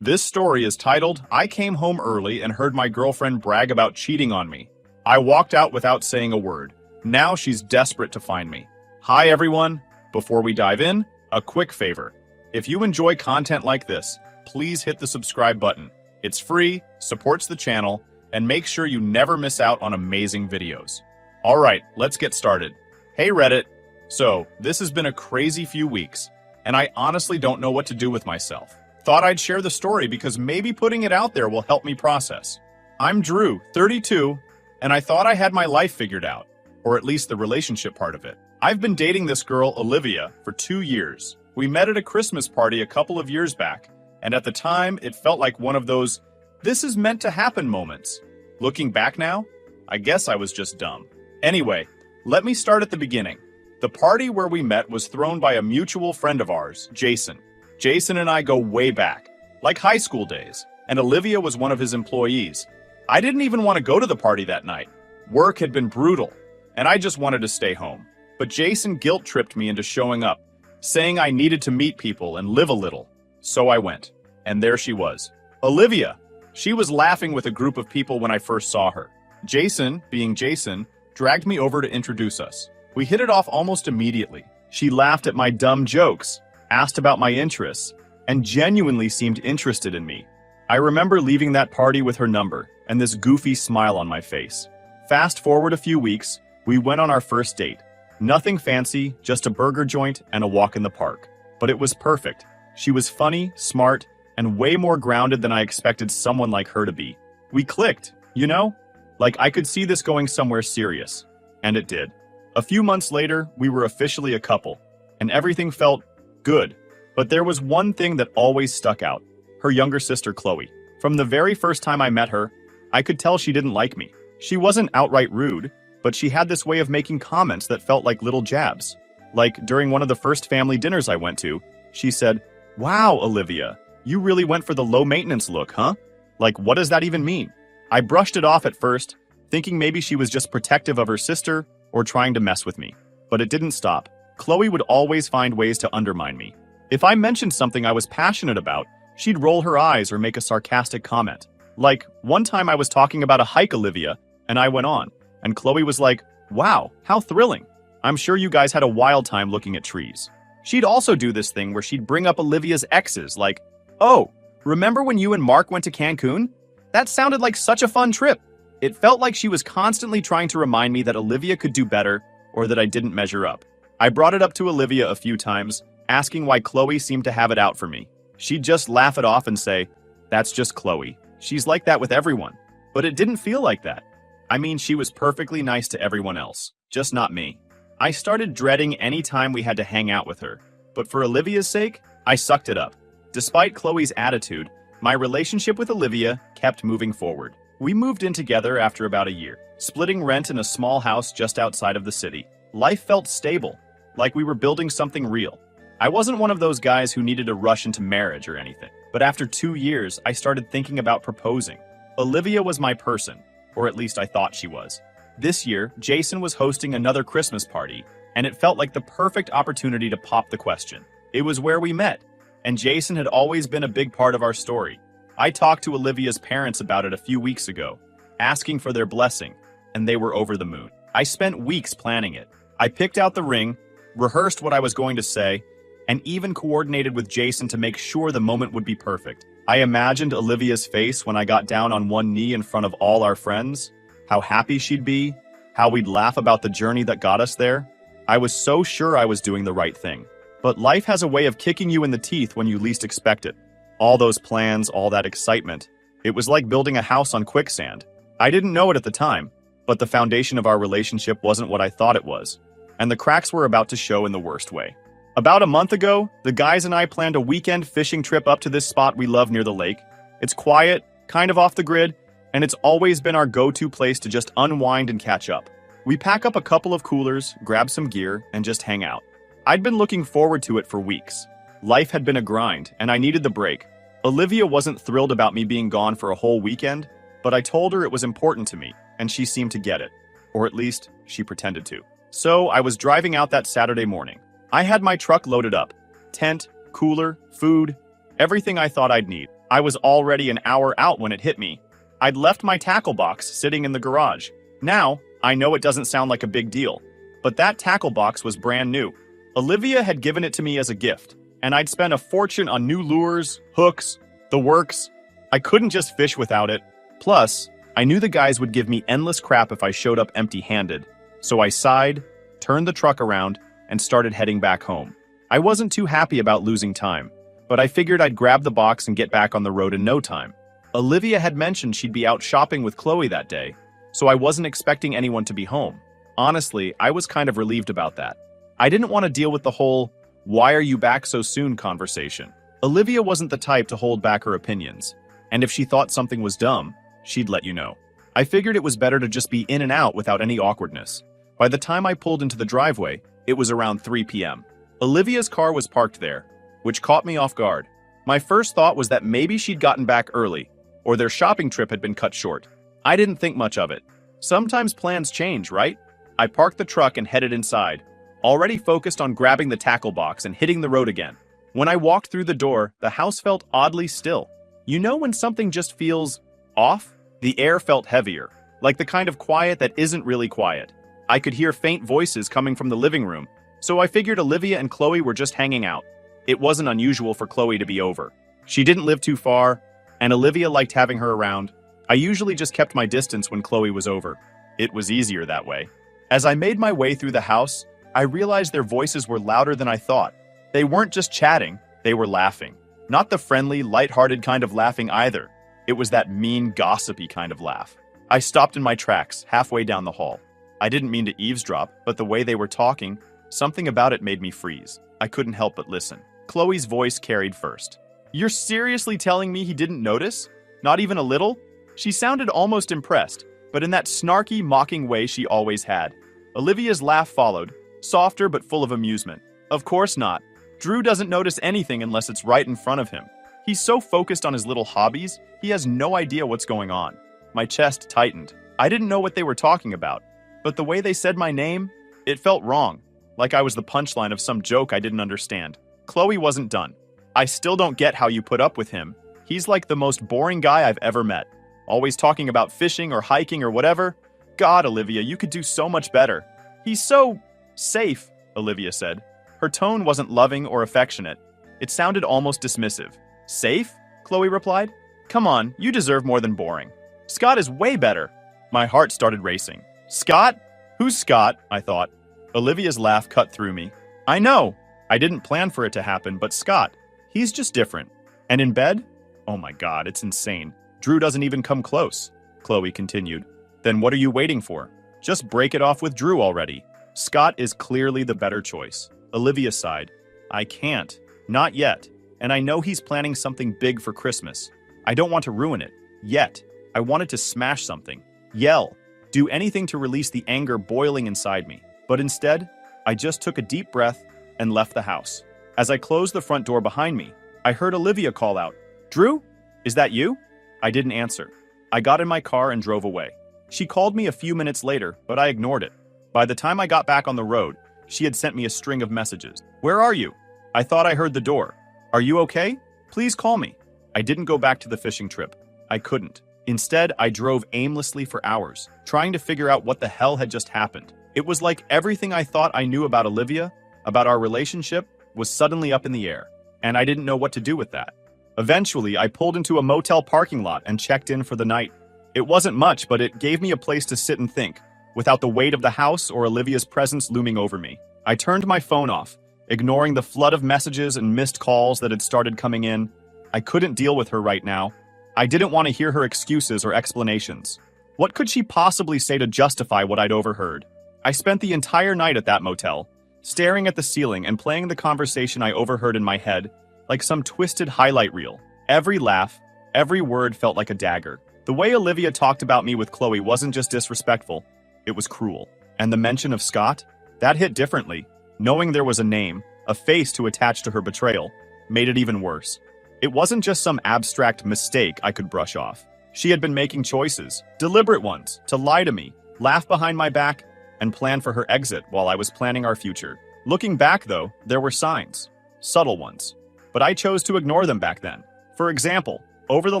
This story is titled, I Came Home Early and Heard My Girlfriend Brag About Cheating on Me. I walked out without saying a word. Now she's desperate to find me. Hi everyone. Before we dive in, a quick favor. If you enjoy content like this, please hit the subscribe button. It's free, supports the channel, and make sure you never miss out on amazing videos. Alright, let's get started. Hey Reddit. So, this has been a crazy few weeks, and I honestly don't know what to do with myself. Thought I'd share the story because maybe putting it out there will help me process. I'm Drew, 32, and I thought I had my life figured out, or at least the relationship part of it. I've been dating this girl, Olivia, for 2 years. We met at a Christmas party a couple of years back, and at the time, it felt like one of those, this is meant to happen moments. Looking back now, I guess I was just dumb. Anyway, let me start at the beginning. The party where we met was thrown by a mutual friend of ours, Jason. Jason and I go way back, like high school days, and Olivia was one of his employees. I didn't even want to go to the party that night. Work had been brutal, and I just wanted to stay home. But Jason guilt-tripped me into showing up, saying I needed to meet people and live a little. So I went, and there she was. Olivia! She was laughing with a group of people when I first saw her. Jason, being Jason, dragged me over to introduce us. We hit it off almost immediately. She laughed at my dumb jokes, asked about my interests, and genuinely seemed interested in me. I remember leaving that party with her number and this goofy smile on my face. Fast forward a few weeks, we went on our first date. Nothing fancy, just a burger joint and a walk in the park. But it was perfect. She was funny, smart, and way more grounded than I expected someone like her to be. We clicked, you know? Like I could see this going somewhere serious. And it did. A few months later, we were officially a couple, and everything felt good. But there was one thing that always stuck out. Her younger sister, Chloe. From the very first time I met her, I could tell she didn't like me. She wasn't outright rude, but she had this way of making comments that felt like little jabs. Like, during one of the first family dinners I went to, she said, "Wow, Olivia, you really went for the low-maintenance look, huh?" Like, what does that even mean? I brushed it off at first, thinking maybe she was just protective of her sister or trying to mess with me. But it didn't stop. Chloe would always find ways to undermine me. If I mentioned something I was passionate about, she'd roll her eyes or make a sarcastic comment. Like, one time I was talking about a hike, Olivia, and I went on, and Chloe was like, "Wow, how thrilling. I'm sure you guys had a wild time looking at trees." She'd also do this thing where she'd bring up Olivia's exes, like, "Oh, remember when you and Mark went to Cancun? That sounded like such a fun trip." It felt like she was constantly trying to remind me that Olivia could do better or that I didn't measure up. I brought it up to Olivia a few times, asking why Chloe seemed to have it out for me. She'd just laugh it off and say, "That's just Chloe. She's like that with everyone." But it didn't feel like that. I mean, she was perfectly nice to everyone else, just not me. I started dreading any time we had to hang out with her. But for Olivia's sake, I sucked it up. Despite Chloe's attitude, my relationship with Olivia kept moving forward. We moved in together after about a year, splitting rent in a small house just outside of the city. Life felt stable, like we were building something real. I wasn't one of those guys who needed to rush into marriage or anything. But after 2 years, I started thinking about proposing. Olivia was my person, or at least I thought she was. This year, Jason was hosting another Christmas party, and it felt like the perfect opportunity to pop the question. It was where we met, and Jason had always been a big part of our story. I talked to Olivia's parents about it a few weeks ago, asking for their blessing, and they were over the moon. I spent weeks planning it. I picked out the ring, rehearsed what I was going to say, and even coordinated with Jason to make sure the moment would be perfect. I imagined Olivia's face when I got down on one knee in front of all our friends, how happy she'd be, how we'd laugh about the journey that got us there. I was so sure I was doing the right thing. But life has a way of kicking you in the teeth when you least expect it. All those plans, all that excitement. It was like building a house on quicksand. I didn't know it at the time, but the foundation of our relationship wasn't what I thought it was, and the cracks were about to show in the worst way. About a month ago, the guys and I planned a weekend fishing trip up to this spot we love near the lake. It's quiet, kind of off the grid, and it's always been our go-to place to just unwind and catch up. We pack up a couple of coolers, grab some gear, and just hang out. I'd been looking forward to it for weeks. Life had been a grind, and I needed the break. Olivia wasn't thrilled about me being gone for a whole weekend, but I told her it was important to me, and she seemed to get it. Or at least, she pretended to. So, I was driving out that Saturday morning. I had my truck loaded up. Tent, cooler, food, everything I thought I'd need. I was already an hour out when it hit me. I'd left my tackle box sitting in the garage. Now, I know it doesn't sound like a big deal, but that tackle box was brand new. Olivia had given it to me as a gift, and I'd spent a fortune on new lures, hooks, the works. I couldn't just fish without it. Plus, I knew the guys would give me endless crap if I showed up empty-handed. So I sighed, turned the truck around, and started heading back home. I wasn't too happy about losing time, but I figured I'd grab the box and get back on the road in no time. Olivia had mentioned she'd be out shopping with Chloe that day, so I wasn't expecting anyone to be home. Honestly, I was kind of relieved about that. I didn't want to deal with the whole, "why are you back so soon" conversation. Olivia wasn't the type to hold back her opinions, and if she thought something was dumb, she'd let you know. I figured it was better to just be in and out without any awkwardness. By the time I pulled into the driveway, it was around 3 p.m. Olivia's car was parked there, which caught me off guard. My first thought was that maybe she'd gotten back early, or their shopping trip had been cut short. I didn't think much of it. Sometimes plans change, right? I parked the truck and headed inside, already focused on grabbing the tackle box and hitting the road again. When I walked through the door, the house felt oddly still. You know when something just feels off? The air felt heavier, like the kind of quiet that isn't really quiet. I could hear faint voices coming from the living room, so I figured Olivia and Chloe were just hanging out. It wasn't unusual for Chloe to be over. She didn't live too far, and Olivia liked having her around. I usually just kept my distance when Chloe was over. It was easier that way. As I made my way through the house, I realized their voices were louder than I thought. They weren't just chatting, they were laughing. Not the friendly, lighthearted kind of laughing either. It was that mean, gossipy kind of laugh. I stopped in my tracks, halfway down the hall. I didn't mean to eavesdrop, but the way they were talking, something about it made me freeze. I couldn't help but listen. Chloe's voice carried first. "You're seriously telling me he didn't notice? Not even a little?" She sounded almost impressed, but in that snarky, mocking way she always had. Olivia's laugh followed, softer but full of amusement. "Of course not. Drew doesn't notice anything unless it's right in front of him. He's so focused on his little hobbies, he has no idea what's going on." My chest tightened. I didn't know what they were talking about, but the way they said my name, it felt wrong, like I was the punchline of some joke I didn't understand. Chloe wasn't done. "I still don't get how you put up with him. He's like the most boring guy I've ever met. Always talking about fishing or hiking or whatever. God, Olivia, you could do so much better. He's so safe," Olivia said. Her tone wasn't loving or affectionate. It sounded almost dismissive. "Safe?" Chloe replied. "Come on, you deserve more than boring. Scott is way better." My heart started racing. "Scott? Who's Scott?" I thought. Olivia's laugh cut through me. "I know. I didn't plan for it to happen, but Scott, he's just different. And in bed? Oh my God, it's insane. Drew doesn't even come close," Chloe continued. "Then what are you waiting for? Just break it off with Drew already. Scott is clearly the better choice." Olivia sighed. "I can't. Not yet. And I know he's planning something big for Christmas. I don't want to ruin it. Yet. I wanted to smash something. Yell. Do anything to release the anger boiling inside me. But instead, I just took a deep breath and left the house. As I closed the front door behind me, I heard Olivia call out, "Drew? Is that you?" I didn't answer. I got in my car and drove away. She called me a few minutes later, but I ignored it. By the time I got back on the road, she had sent me a string of messages. "Where are you? I thought I heard the door. Are you okay? Please call me." I didn't go back to the fishing trip. I couldn't. Instead, I drove aimlessly for hours, trying to figure out what the hell had just happened. It was like everything I thought I knew about Olivia, about our relationship, was suddenly up in the air, and I didn't know what to do with that. Eventually, I pulled into a motel parking lot and checked in for the night. It wasn't much, but it gave me a place to sit and think, without the weight of the house or Olivia's presence looming over me. I turned my phone off, ignoring the flood of messages and missed calls that had started coming in. I couldn't deal with her right now. I didn't want to hear her excuses or explanations. What could she possibly say to justify what I'd overheard? I spent the entire night at that motel, staring at the ceiling and playing the conversation I overheard in my head, like some twisted highlight reel. Every laugh, every word felt like a dagger. The way Olivia talked about me with Chloe wasn't just disrespectful, it was cruel. And the mention of Scott? That hit differently. Knowing there was a name, a face to attach to her betrayal, made it even worse. It wasn't just some abstract mistake I could brush off. She had been making choices, deliberate ones, to lie to me, laugh behind my back, and plan for her exit while I was planning our future. Looking back, though, there were signs. Subtle ones. But I chose to ignore them back then. For example, Over the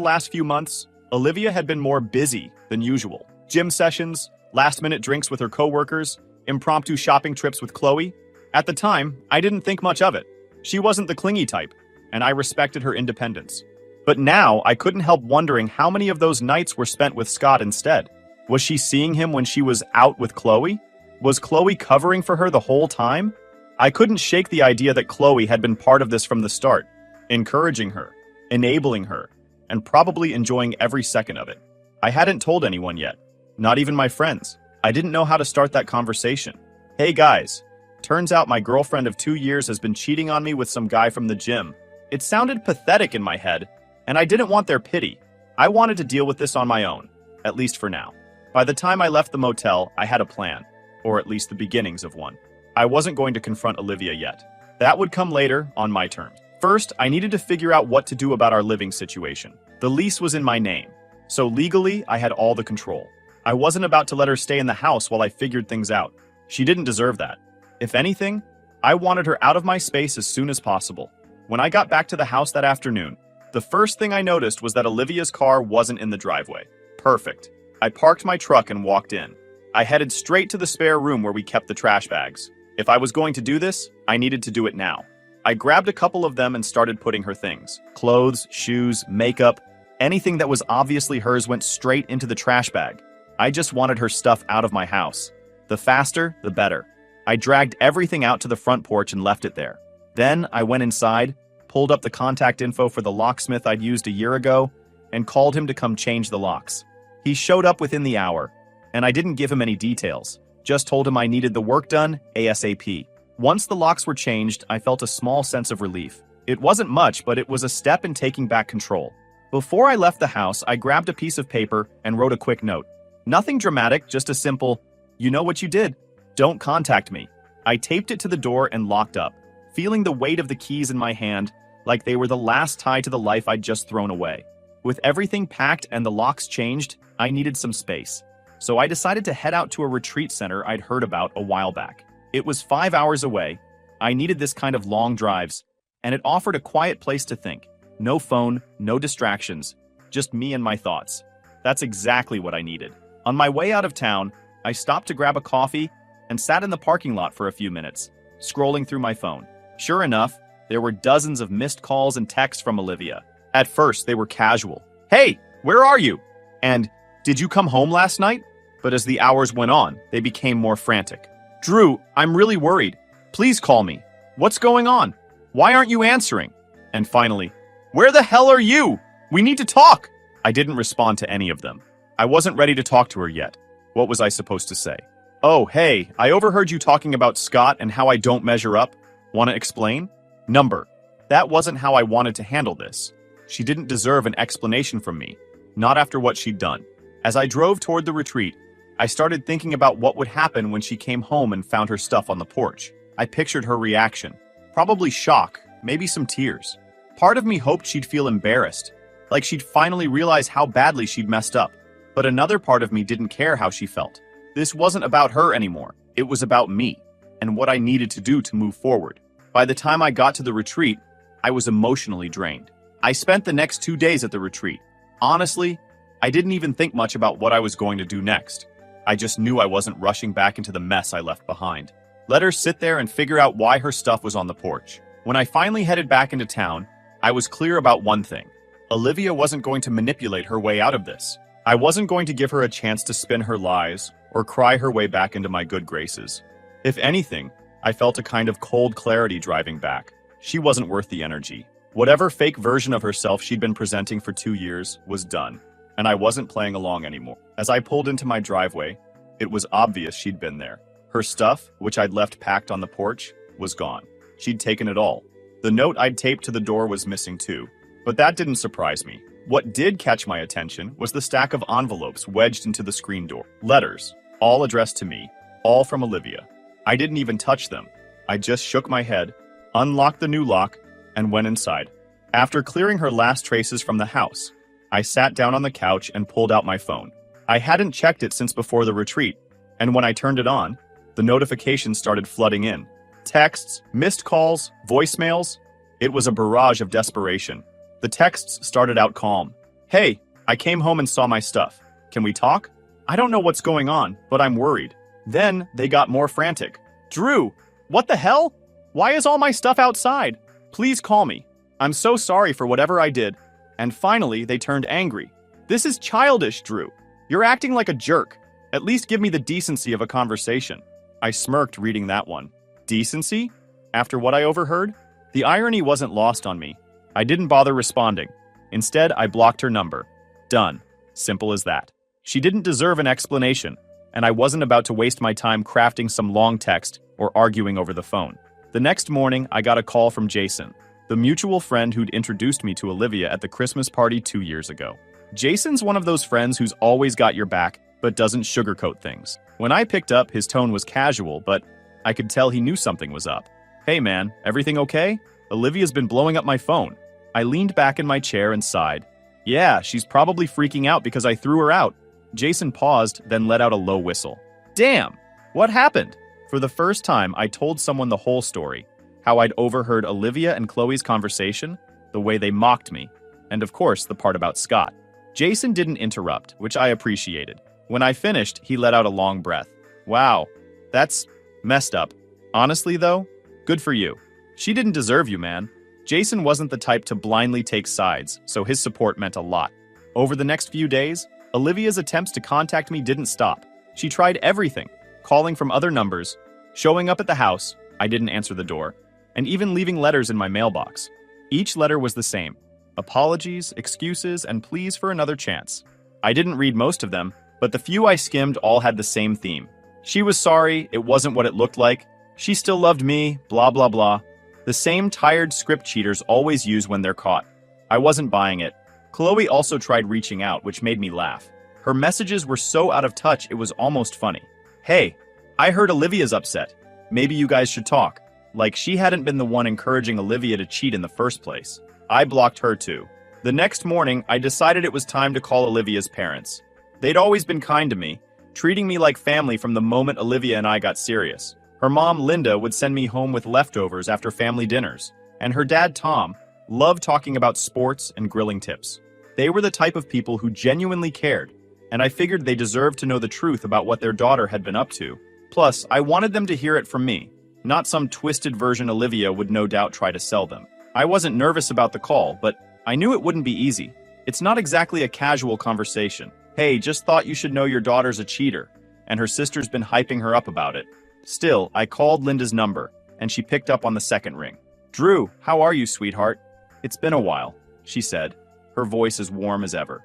last few months, Olivia had been more busy than usual. Gym sessions, last-minute drinks with her coworkers, impromptu shopping trips with Chloe. At the time, I didn't think much of it. She wasn't the clingy type, and I respected her independence. But now, I couldn't help wondering how many of those nights were spent with Scott instead. Was she seeing him when she was out with Chloe? Was Chloe covering for her the whole time? I couldn't shake the idea that Chloe had been part of this from the start, encouraging her, enabling her, and probably enjoying every second of it. I hadn't told anyone yet, not even my friends. I didn't know how to start that conversation. Hey guys, turns out my girlfriend of 2 years has been cheating on me with some guy from the gym. It sounded pathetic in my head, and I didn't want their pity. I wanted to deal with this on my own, at least for now. By the time I left the motel, I had a plan, or at least the beginnings of one. I wasn't going to confront Olivia yet. That would come later, on my terms. First, I needed to figure out what to do about our living situation. The lease was in my name, so legally, I had all the control. I wasn't about to let her stay in the house while I figured things out. She didn't deserve that. If anything, I wanted her out of my space as soon as possible. When I got back to the house that afternoon, the first thing I noticed was that Olivia's car wasn't in the driveway. Perfect. I parked my truck and walked in. I headed straight to the spare room where we kept the trash bags. If I was going to do this, I needed to do it now. I grabbed a couple of them and started putting her things. Clothes, shoes, makeup, anything that was obviously hers went straight into the trash bag. I just wanted her stuff out of my house. The faster, the better. I dragged everything out to the front porch and left it there. Then I went inside, pulled up the contact info for the locksmith I'd used a year ago, and called him to come change the locks. He showed up within the hour, and I didn't give him any details, just told him I needed the work done ASAP. Once the locks were changed, I felt a small sense of relief. It wasn't much, but it was a step in taking back control. Before I left the house, I grabbed a piece of paper and wrote a quick note. Nothing dramatic, just a simple, "You know what you did. Don't contact me." I taped it to the door and locked up, feeling the weight of the keys in my hand like they were the last tie to the life I'd just thrown away. With everything packed and the locks changed, I needed some space. So I decided to head out to a retreat center I'd heard about a while back. It was 5 hours away. I needed this kind of long drives, and it offered a quiet place to think. No phone, no distractions, just me and my thoughts. That's exactly what I needed. On my way out of town, I stopped to grab a coffee and sat in the parking lot for a few minutes, scrolling through my phone. Sure enough, there were dozens of missed calls and texts from Olivia. At first, they were casual. "Hey, where are you?" And "Did you come home last night?" But as the hours went on, they became more frantic. "Drew, I'm really worried. Please call me. What's going on? Why aren't you answering?" And finally, "Where the hell are you? We need to talk." I didn't respond to any of them. I wasn't ready to talk to her yet. What was I supposed to say? "Oh, hey, I overheard you talking about Scott and how I don't measure up. Want to explain?" Number. That wasn't how I wanted to handle this. She didn't deserve an explanation from me, not after what she'd done. As I drove toward the retreat, I started thinking about what would happen when she came home and found her stuff on the porch. I pictured her reaction. Probably shock, maybe some tears. Part of me hoped she'd feel embarrassed, like she'd finally realize how badly she'd messed up. But another part of me didn't care how she felt. This wasn't about her anymore. It was about me, and what I needed to do to move forward. By the time I got to the retreat, I was emotionally drained. I spent the next 2 days at the retreat. Honestly, I didn't even think much about what I was going to do next. I just knew I wasn't rushing back into the mess I left behind. Let her sit there and figure out why her stuff was on the porch. When I finally headed back into town, I was clear about one thing. Olivia wasn't going to manipulate her way out of this. I wasn't going to give her a chance to spin her lies or cry her way back into my good graces. If anything, I felt a kind of cold clarity driving back. She wasn't worth the energy. Whatever fake version of herself she'd been presenting for 2 years was done, and I wasn't playing along anymore. As I pulled into my driveway, it was obvious she'd been there. Her stuff, which I'd left packed on the porch, was gone. She'd taken it all. The note I'd taped to the door was missing too, but that didn't surprise me. What did catch my attention was the stack of envelopes wedged into the screen door. Letters, all addressed to me, all from Olivia. I didn't even touch them. I just shook my head, unlocked the new lock, and went inside. After clearing her last traces from the house, I sat down on the couch and pulled out my phone. I hadn't checked it since before the retreat, and when I turned it on, the notifications started flooding in. Texts, missed calls, voicemails. It was a barrage of desperation. The texts started out calm. Hey, I came home and saw my stuff. Can we talk? I don't know what's going on, but I'm worried. Then they got more frantic. Drew, what the hell? Why is all my stuff outside? Please call me. I'm so sorry for whatever I did. And finally, they turned angry. This is childish, Drew. You're acting like a jerk. At least give me the decency of a conversation. I smirked reading that one. Decency? After what I overheard? The irony wasn't lost on me. I didn't bother responding. Instead, I blocked her number. Done. Simple as that. She didn't deserve an explanation, and I wasn't about to waste my time crafting some long text or arguing over the phone. The next morning, I got a call from Jason, the mutual friend who'd introduced me to Olivia at the Christmas party 2 years ago. Jason's one of those friends who's always got your back, but doesn't sugarcoat things. When I picked up, his tone was casual, but I could tell he knew something was up. Hey man, everything okay? Olivia's been blowing up my phone. I leaned back in my chair and sighed. Yeah, she's probably freaking out because I threw her out. Jason paused, then let out a low whistle. Damn! What happened? For the first time, I told someone the whole story. How I'd overheard Olivia and Chloe's conversation, the way they mocked me, and of course, the part about Scott. Jason didn't interrupt, which I appreciated. When I finished, he let out a long breath. Wow, that's messed up. Honestly, though, good for you. She didn't deserve you, man. Jason wasn't the type to blindly take sides, so his support meant a lot. Over the next few days, Olivia's attempts to contact me didn't stop. She tried everything, calling from other numbers, showing up at the house, I didn't answer the door, and even leaving letters in my mailbox. Each letter was the same. Apologies, excuses, and pleas for another chance. I didn't read most of them, but the few I skimmed all had the same theme. She was sorry, it wasn't what it looked like. She still loved me, blah blah blah. The same tired script cheaters always use when they're caught. I wasn't buying it. Chloe also tried reaching out, which made me laugh. Her messages were so out of touch it was almost funny. Hey, I heard Olivia's upset. Maybe you guys should talk. Like she hadn't been the one encouraging Olivia to cheat in the first place. I blocked her too. The next morning, I decided it was time to call Olivia's parents. They'd always been kind to me, treating me like family from the moment Olivia and I got serious. Her mom, Linda, would send me home with leftovers after family dinners, and her dad, Tom, loved talking about sports and grilling tips. They were the type of people who genuinely cared, and I figured they deserved to know the truth about what their daughter had been up to. Plus, I wanted them to hear it from me, not some twisted version Olivia would no doubt try to sell them. I wasn't nervous about the call, but I knew it wouldn't be easy. It's not exactly a casual conversation. Hey, just thought you should know your daughter's a cheater, and her sister's been hyping her up about it. Still, I called Linda's number, and she picked up on the second ring. Drew, how are you, sweetheart? It's been a while, she said, her voice as warm as ever.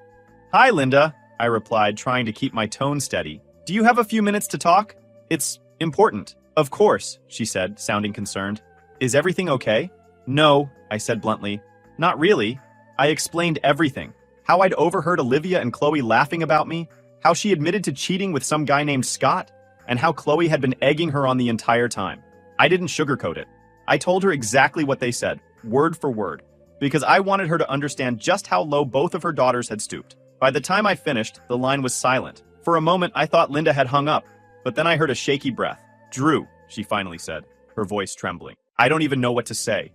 Hi, Linda, I replied, trying to keep my tone steady. Do you have a few minutes to talk? It's important. Of course, she said, sounding concerned. Is everything okay? No, I said bluntly. Not really. I explained everything. How I'd overheard Olivia and Chloe laughing about me, how she admitted to cheating with some guy named Scott, and how Chloe had been egging her on the entire time. I didn't sugarcoat it. I told her exactly what they said, word for word, because I wanted her to understand just how low both of her daughters had stooped. By the time I finished, the line was silent. For a moment, I thought Linda had hung up, but then I heard a shaky breath. Drew, she finally said, her voice trembling. I don't even know what to say.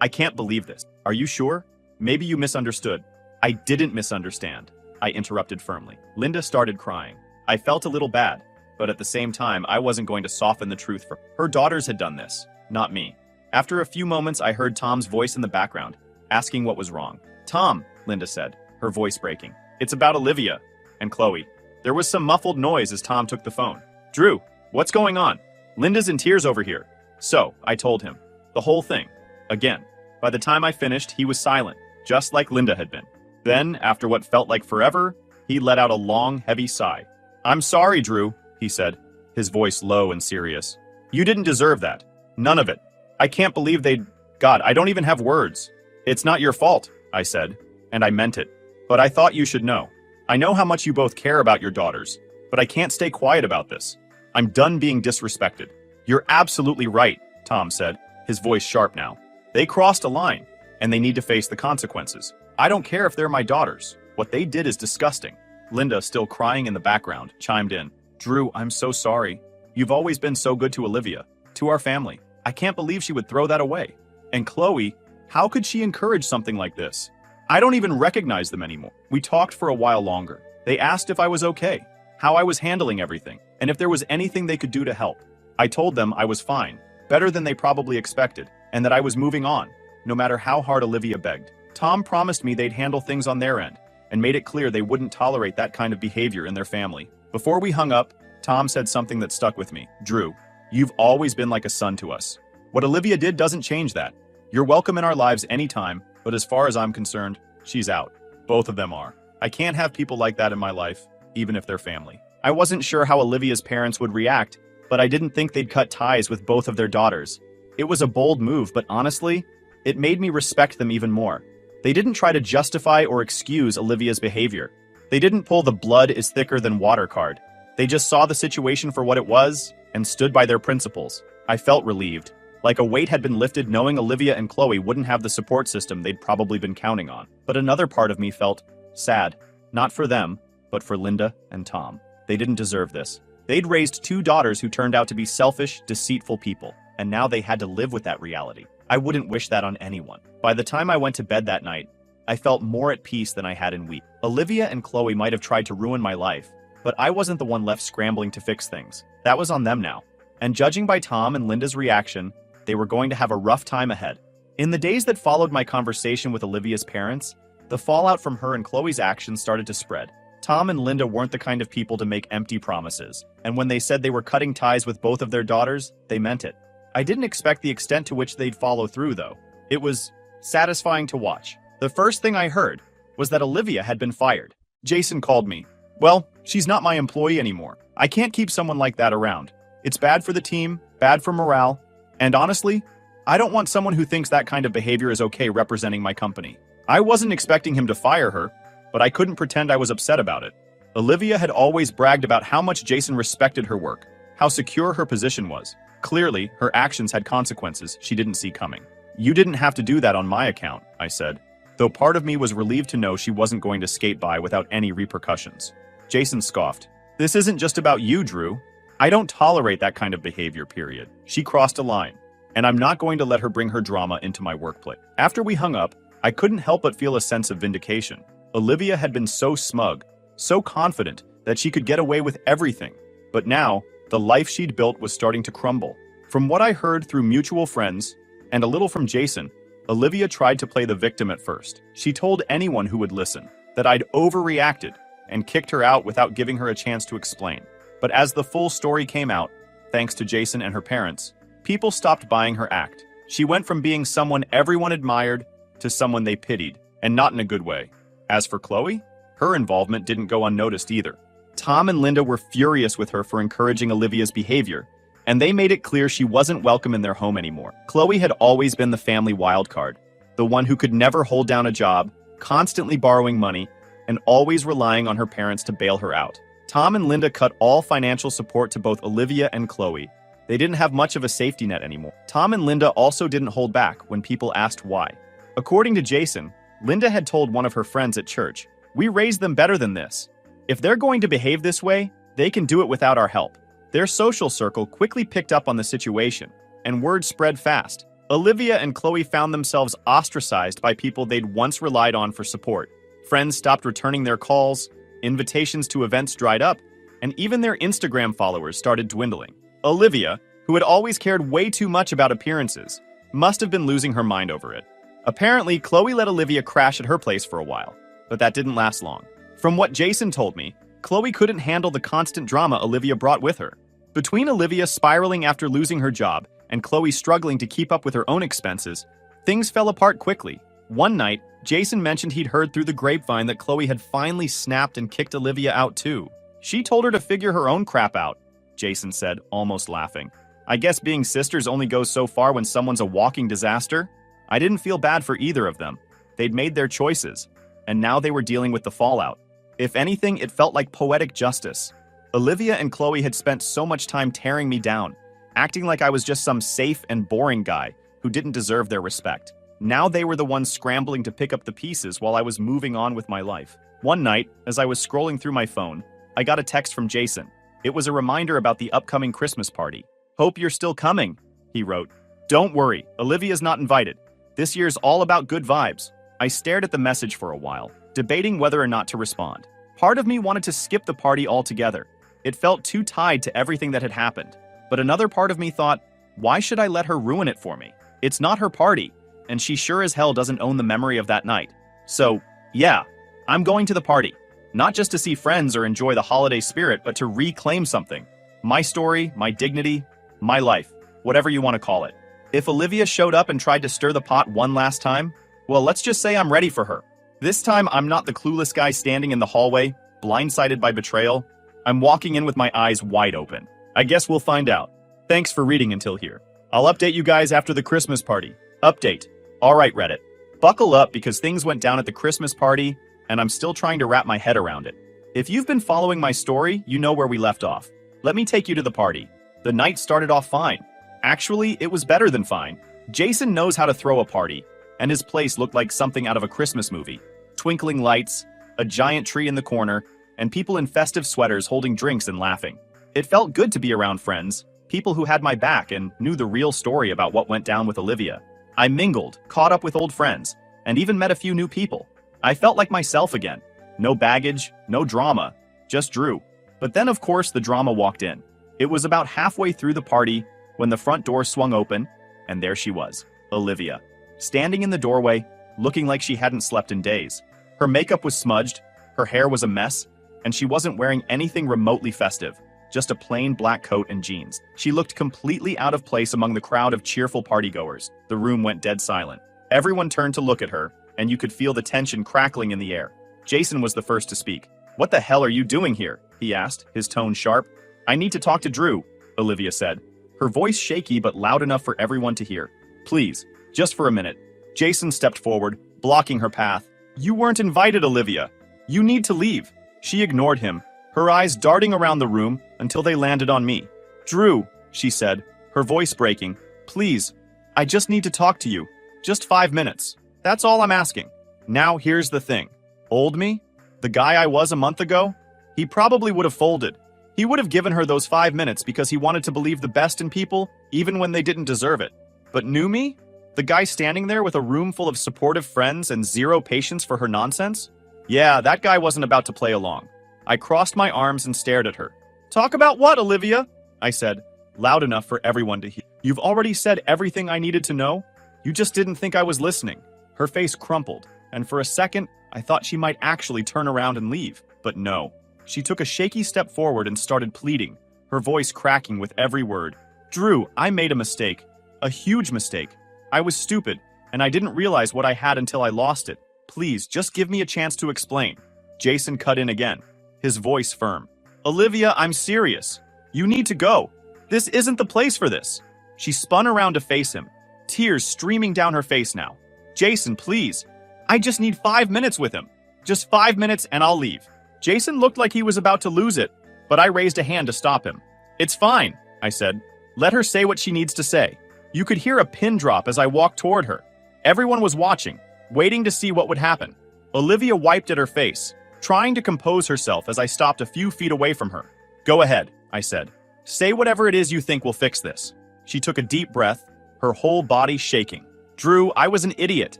I can't believe this. Are you sure? Maybe you misunderstood. I didn't misunderstand, I interrupted firmly. Linda started crying. I felt a little bad, but at the same time, I wasn't going to soften the truth for her. Her daughters had done this, not me. After a few moments, I heard Tom's voice in the background, asking what was wrong. Tom, Linda said, her voice breaking. It's about Olivia and Chloe. There was some muffled noise as Tom took the phone. Drew, what's going on? Linda's in tears over here. So, I told him. The whole thing. Again. By the time I finished, he was silent, just like Linda had been. Then, after what felt like forever, he let out a long, heavy sigh. I'm sorry, Drew, he said, his voice low and serious. You didn't deserve that. None of it. I can't believe they'd... God, I don't even have words. It's not your fault, I said, and I meant it. But I thought you should know. I know how much you both care about your daughters, but I can't stay quiet about this. I'm done being disrespected. You're absolutely right, Tom said, his voice sharp now. They crossed a line, and they need to face the consequences. I don't care if they're my daughters. What they did is disgusting. Linda, still crying in the background, chimed in. Drew, I'm so sorry. You've always been so good to Olivia, to our family. I can't believe she would throw that away. And Chloe, how could she encourage something like this? I don't even recognize them anymore. We talked for a while longer. They asked if I was okay, how I was handling everything, and if there was anything they could do to help. I told them I was fine, better than they probably expected, and that I was moving on, no matter how hard Olivia begged. Tom promised me they'd handle things on their end, and made it clear they wouldn't tolerate that kind of behavior in their family. Before we hung up, Tom said something that stuck with me. Drew, you've always been like a son to us. What Olivia did doesn't change that. You're welcome in our lives anytime, but as far as I'm concerned, she's out. Both of them are. I can't have people like that in my life, even if they're family. I wasn't sure how Olivia's parents would react, but I didn't think they'd cut ties with both of their daughters. It was a bold move, but honestly, it made me respect them even more. They didn't try to justify or excuse Olivia's behavior. They didn't pull the blood is thicker than water card. They just saw the situation for what it was and stood by their principles. I felt relieved, like a weight had been lifted knowing Olivia and Chloe wouldn't have the support system they'd probably been counting on. But another part of me felt sad, not for them, but for Linda and Tom. They didn't deserve this. They'd raised two daughters who turned out to be selfish, deceitful people, and now they had to live with that reality. I wouldn't wish that on anyone. By the time I went to bed that night, I felt more at peace than I had in weeks. Olivia and Chloe might have tried to ruin my life, but I wasn't the one left scrambling to fix things. That was on them now. And judging by Tom and Linda's reaction, they were going to have a rough time ahead. In the days that followed my conversation with Olivia's parents, the fallout from her and Chloe's actions started to spread. Tom and Linda weren't the kind of people to make empty promises, and when they said they were cutting ties with both of their daughters, they meant it. I didn't expect the extent to which they'd follow through, though. It was satisfying to watch. The first thing I heard was that Olivia had been fired. Jason called me. Well, she's not my employee anymore. I can't keep someone like that around. It's bad for the team, bad for morale, and honestly, I don't want someone who thinks that kind of behavior is okay representing my company. I wasn't expecting him to fire her, but I couldn't pretend I was upset about it. Olivia had always bragged about how much Jason respected her work, how secure her position was. Clearly, her actions had consequences she didn't see coming. You didn't have to do that on my account, I said, though part of me was relieved to know she wasn't going to skate by without any repercussions. Jason scoffed. This isn't just about you, Drew. I don't tolerate that kind of behavior, period. She crossed a line, and I'm not going to let her bring her drama into my workplace. After we hung up, I couldn't help but feel a sense of vindication. Olivia had been so smug, so confident that she could get away with everything. But now, the life she'd built was starting to crumble. From what I heard through mutual friends, and a little from Jason, Olivia tried to play the victim at first. She told anyone who would listen that I'd overreacted and kicked her out without giving her a chance to explain. But as the full story came out, thanks to Jason and her parents, people stopped buying her act. She went from being someone everyone admired to someone they pitied, and not in a good way. As for Chloe, her involvement didn't go unnoticed either. Tom and Linda were furious with her for encouraging Olivia's behavior, and they made it clear she wasn't welcome in their home anymore. Chloe had always been the family wildcard, the one who could never hold down a job, constantly borrowing money, and always relying on her parents to bail her out. Tom and Linda cut all financial support to both Olivia and Chloe. They didn't have much of a safety net anymore. Tom and Linda also didn't hold back when people asked why. According to Jason, Linda had told one of her friends at church, "We raised them better than this. If they're going to behave this way, they can do it without our help." Their social circle quickly picked up on the situation, and word spread fast. Olivia and Chloe found themselves ostracized by people they'd once relied on for support. Friends stopped returning their calls, invitations to events dried up, and even their Instagram followers started dwindling. Olivia, who had always cared way too much about appearances, must have been losing her mind over it. Apparently, Chloe let Olivia crash at her place for a while, but that didn't last long. From what Jason told me, Chloe couldn't handle the constant drama Olivia brought with her. Between Olivia spiraling after losing her job and Chloe struggling to keep up with her own expenses, things fell apart quickly. One night, Jason mentioned he'd heard through the grapevine that Chloe had finally snapped and kicked Olivia out too. She told her to figure her own crap out, Jason said, almost laughing. I guess being sisters only goes so far when someone's a walking disaster. I didn't feel bad for either of them. They'd made their choices, and now they were dealing with the fallout. If anything, it felt like poetic justice. Olivia and Chloe had spent so much time tearing me down, acting like I was just some safe and boring guy who didn't deserve their respect. Now they were the ones scrambling to pick up the pieces while I was moving on with my life. One night, as I was scrolling through my phone, I got a text from Jason. It was a reminder about the upcoming Christmas party. "Hope you're still coming," he wrote. "Don't worry, Olivia's not invited. This year's all about good vibes." I stared at the message for a while, debating whether or not to respond. Part of me wanted to skip the party altogether. It felt too tied to everything that had happened. But another part of me thought, why should I let her ruin it for me? It's not her party, and she sure as hell doesn't own the memory of that night. So, yeah, I'm going to the party. Not just to see friends or enjoy the holiday spirit, but to reclaim something. My story, my dignity, my life, whatever you want to call it. If Olivia showed up and tried to stir the pot one last time, well, let's just say I'm ready for her. This time, I'm not the clueless guy standing in the hallway, blindsided by betrayal. I'm walking in with my eyes wide open. I guess we'll find out. Thanks for reading until here. I'll update you guys after the Christmas party. Update. All right, Reddit. Buckle up because things went down at the Christmas party, and I'm still trying to wrap my head around it. If you've been following my story, you know where we left off. Let me take you to the party. The night started off fine. Actually, it was better than fine. Jason knows how to throw a party, and his place looked like something out of a Christmas movie. Twinkling lights, a giant tree in the corner, and people in festive sweaters holding drinks and laughing. It felt good to be around friends, people who had my back and knew the real story about what went down with Olivia. I mingled, caught up with old friends, and even met a few new people. I felt like myself again. No baggage, no drama, just Drew. But then, of course, the drama walked in. It was about halfway through the party when the front door swung open, and there she was, Olivia, standing in the doorway, looking like she hadn't slept in days. Her makeup was smudged, her hair was a mess, and she wasn't wearing anything remotely festive, just a plain black coat and jeans. She looked completely out of place among the crowd of cheerful partygoers. The room went dead silent. Everyone turned to look at her, and you could feel the tension crackling in the air. Jason was the first to speak. "What the hell are you doing here?" he asked, his tone sharp. "I need to talk to Drew," Olivia said, her voice shaky but loud enough for everyone to hear. "Please, just for a minute." Jason stepped forward, blocking her path. "You weren't invited, Olivia. You need to leave." She ignored him, her eyes darting around the room until they landed on me. "Drew," she said, her voice breaking, "please, I just need to talk to you. Just 5 minutes. That's all I'm asking." Now here's the thing. Old me? The guy I was a month ago? He probably would have folded. He would have given her those 5 minutes because he wanted to believe the best in people, even when they didn't deserve it. But new me? The guy standing there with a room full of supportive friends and zero patience for her nonsense? Yeah, that guy wasn't about to play along. I crossed my arms and stared at her. "Talk about what, Olivia?" I said, loud enough for everyone to hear. "You've already said everything I needed to know. You just didn't think I was listening." Her face crumpled, and for a second, I thought she might actually turn around and leave. But no. She took a shaky step forward and started pleading, her voice cracking with every word. "Drew, I made a mistake. A huge mistake. I was stupid, and I didn't realize what I had until I lost it. Please, just give me a chance to explain." Jason cut in again, his voice firm. "Olivia, I'm serious. You need to go. This isn't the place for this." She spun around to face him, tears streaming down her face now. "Jason, please. I just need 5 minutes with him. Just 5 minutes and I'll leave." Jason looked like he was about to lose it, but I raised a hand to stop him. "It's fine," I said. "Let her say what she needs to say." You could hear a pin drop as I walked toward her. Everyone was watching, waiting to see what would happen. Olivia wiped at her face, trying to compose herself as I stopped a few feet away from her. "Go ahead," I said. "Say whatever it is you think will fix this." She took a deep breath, her whole body shaking. "Drew, I was an idiot.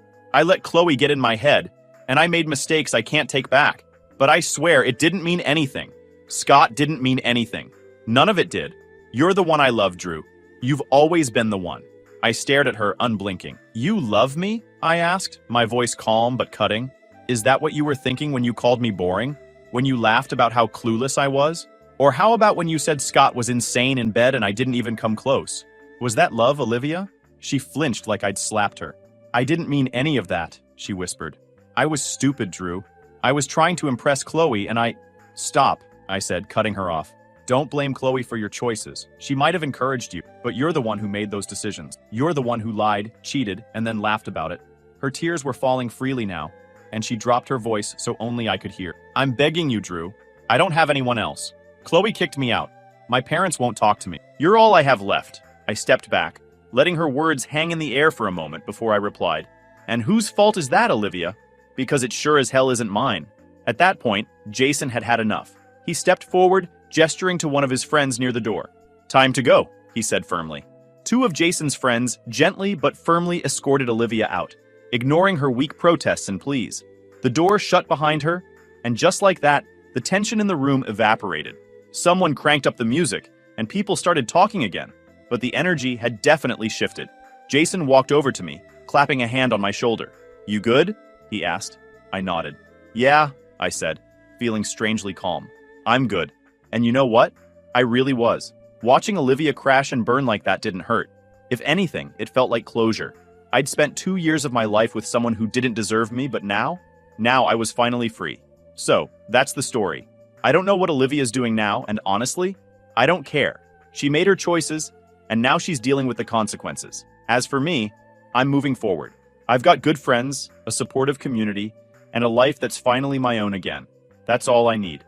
I let Chloe get in my head, and I made mistakes I can't take back. But I swear it didn't mean anything. Scott didn't mean anything. None of it did. You're the one I love, Drew. You've always been the one." I stared at her, unblinking. "You love me?" I asked, my voice calm but cutting. "Is that what you were thinking when you called me boring? When you laughed about how clueless I was? Or how about when you said Scott was insane in bed and I didn't even come close? Was that love, Olivia?" She flinched like I'd slapped her. "I didn't mean any of that," she whispered. "I was stupid, Drew. I was trying to impress Chloe and I—" "Stop," I said, cutting her off. "Don't blame Chloe for your choices. She might have encouraged you, but you're the one who made those decisions. You're the one who lied, cheated, and then laughed about it." Her tears were falling freely now, and she dropped her voice so only I could hear. "I'm begging you, Drew. I don't have anyone else. Chloe kicked me out. My parents won't talk to me. You're all I have left." I stepped back, letting her words hang in the air for a moment before I replied. "And whose fault is that, Olivia? Because it sure as hell isn't mine." At that point, Jason had had enough. He stepped forward, gesturing to one of his friends near the door. "Time to go," he said firmly. Two of Jason's friends gently but firmly escorted Olivia out. ignoring her weak protests and pleas. The door shut behind her, and just like that, the tension in the room evaporated. Someone cranked up the music, and people started talking again, but the energy had definitely shifted. Jason walked over to me, clapping a hand on my shoulder. "You good?" he asked. I nodded. "Yeah," I said, feeling strangely calm. "I'm good." And you know what? I really was. Watching Olivia crash and burn like that didn't hurt. If anything, it felt like closure. I'd spent 2 years of my life with someone who didn't deserve me, but now I was finally free. So, that's the story. I don't know what Olivia's doing now, and honestly, I don't care. She made her choices, and now she's dealing with the consequences. As for me, I'm moving forward. I've got good friends, a supportive community, and a life that's finally my own again. That's all I need.